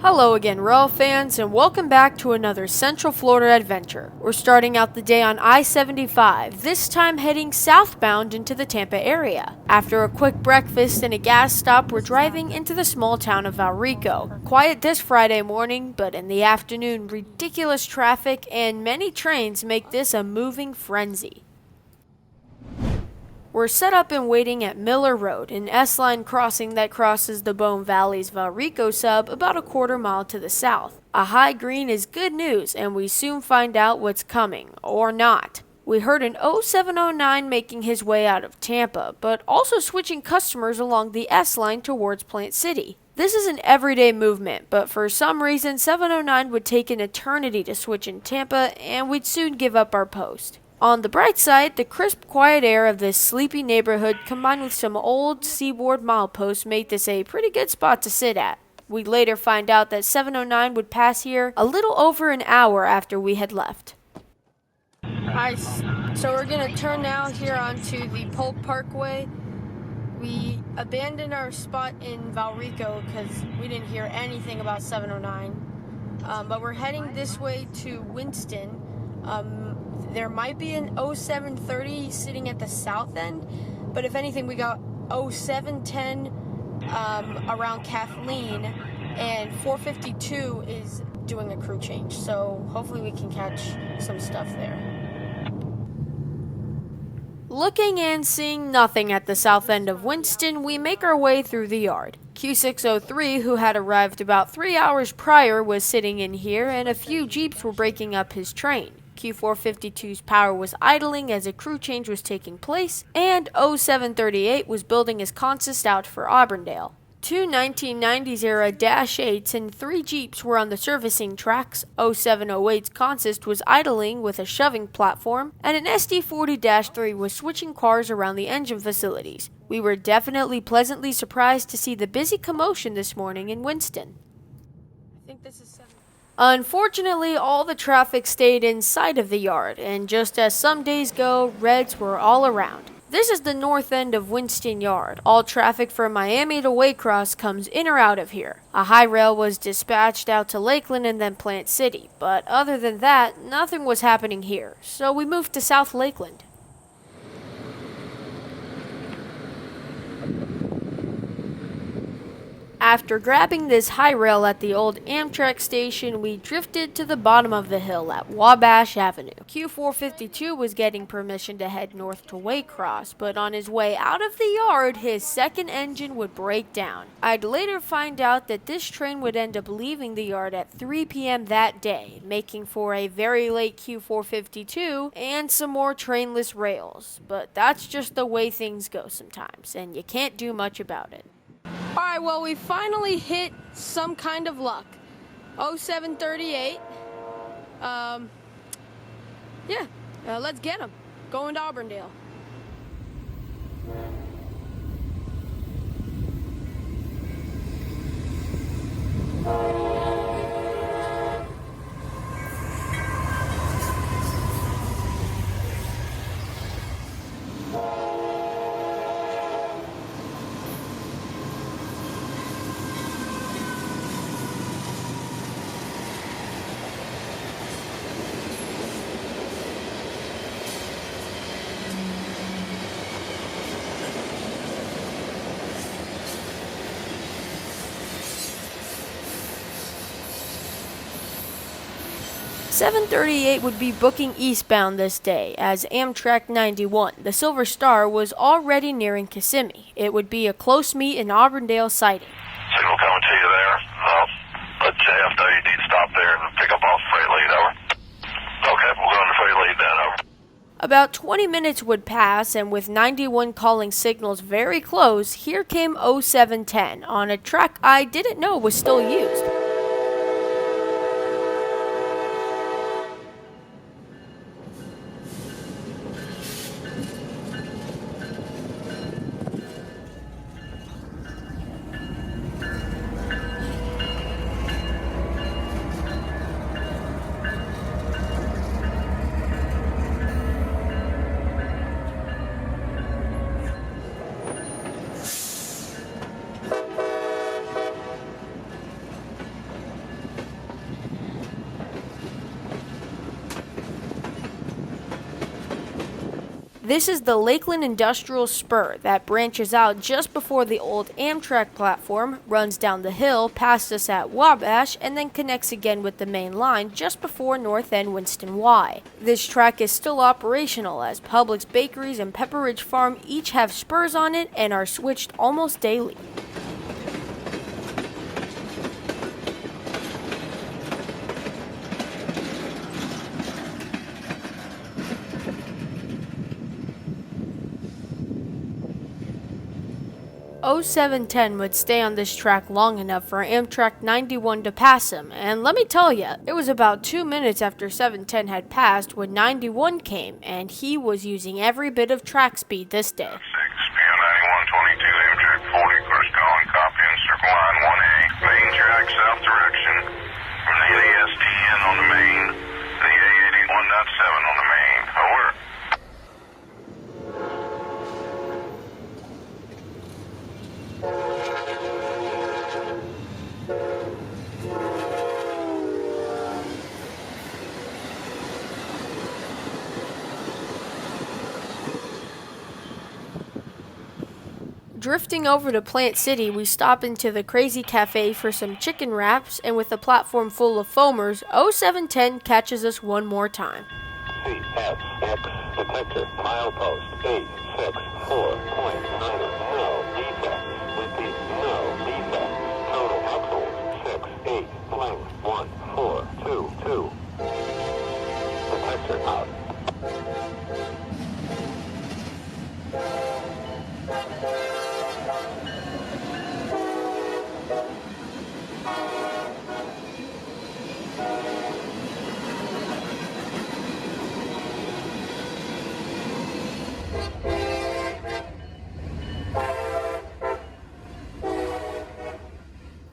Hello again, Rail fans, and welcome back to another Central Florida adventure. We're starting out the day on I-75, this time heading southbound into the Tampa area. After a quick breakfast and a gas stop, we're driving into the small town of Valrico. Quiet this Friday morning, but in the afternoon, ridiculous traffic and many trains make this a moving frenzy. We're set up and waiting at Miller Road, an S-line crossing that crosses the Bone Valley's Valrico sub about a quarter mile to the south. A high green is good news, and we soon find out what's coming, or not. We heard an 0709 making his way out of Tampa, but also switching customers along the S-line towards Plant City. This is an everyday movement, but for some reason 709 would take an eternity to switch in Tampa, and we'd soon give up our post. On the bright side, the crisp, quiet air of this sleepy neighborhood combined with some old seaboard mileposts made this a pretty good spot to sit at. We'd later find out that 709 would pass here a little over an hour after we had left. Alright, so we're going to turn now here onto the Polk Parkway. We abandoned our spot in Valrico because we didn't hear anything about 709. But we're heading this way to Winston. There might be an 0730 sitting at the south end, but if anything, we got 0710 around Kathleen, and 452 is doing a crew change, so hopefully we can catch some stuff there. Looking and seeing nothing at the south end of Winston, we make our way through the yard. Q603, who had arrived about 3 hours prior, was sitting in here, and a few Jeeps were breaking up his train. Q452's power was idling as a crew change was taking place, and 0738 was building his consist out for Auburndale. Two 1990s era Dash 8s and 3 Jeeps were on the servicing tracks. 0708's consist was idling with a shoving platform, and an SD40-3 was switching cars around the engine facilities. We were definitely pleasantly surprised to see the busy commotion this morning in Winston. I think this is Unfortunately, all the traffic stayed inside of the yard, and just as some days go, reds were all around. This is the north end of Winston Yard. All traffic from Miami to Waycross comes in or out of here. A high rail was dispatched out to Lakeland and then Plant City, but other than that, nothing was happening here, so we moved to South Lakeland. After grabbing this high rail at the old Amtrak station, we drifted to the bottom of the hill at Wabash Avenue. Q452 was getting permission to head north to Waycross, but on his way out of the yard, his second engine would break down. I'd later find out that this train would end up leaving the yard at 3 p.m. that day, making for a very late Q452 and some more trainless rails. But that's just the way things go sometimes, and you can't do much about it. Alright, well, we finally hit some kind of luck. 0738. Let's get him. Going to Auburndale. .738 would be booking eastbound this day, as Amtrak 91, the Silver Star, was already nearing Kissimmee. It would be a close meet in Auburndale sighting. Signal coming to you there. Let JFWD stop there and pick up off freight lead, over. Okay, we'll go on the freight lead then, over. About 20 minutes would pass, and with 91 calling signals very close, here came 0710 on a track I didn't know was still used. This is the Lakeland Industrial Spur that branches out just before the old Amtrak platform, runs down the hill past us at Wabash, and then connects again with the main line just before North End Winston Y. This track is still operational as Publix Bakeries and Pepper Ridge Farm each have spurs on it and are switched almost daily. O710 would stay on this track long enough for Amtrak 91 to pass him, and let me tell ya, it was about 2 minutes after 710 had passed when 91 came, and he was using every bit of track speed this day. 6, PO 9122, Amtrak 40, first calling, copy in circle line 1A, main track south direction, from the NASTN on the main, the A81.7 on the main, over. Drifting over to Plant City, we stop into the Crazy Cafe for some chicken wraps, and with a platform full of foamers, O710 catches us one more time. CSX detector, milepost 864.9, no defect. Repeat, no defect. Total axles 68 blank 1422. Detector out.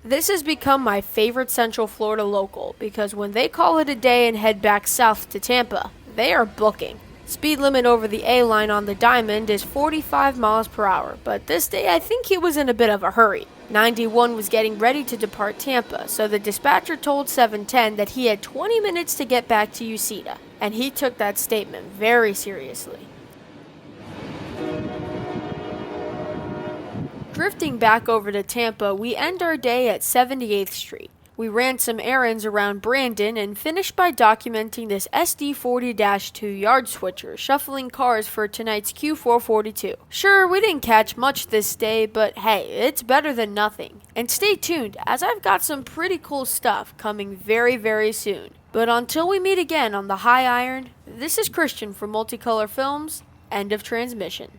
This has become my favorite Central Florida local because when they call it a day and head back south to Tampa, they are booking. Speed limit over the A line on the Diamond is 45 miles per hour, but this day I think he was in a bit of a hurry. 91 was getting ready to depart Tampa, so the dispatcher told 710 that he had 20 minutes to get back to Uceda, and he took that statement very seriously. Drifting back over to Tampa, we end our day at 78th Street. We ran some errands around Brandon and finished by documenting this SD40-2 yard switcher shuffling cars for tonight's Q442. Sure, we didn't catch much this day, but hey, it's better than nothing. And stay tuned, as I've got some pretty cool stuff coming very, very soon. But until we meet again on the High Iron, this is Christian from Multicolor Films. End of transmission.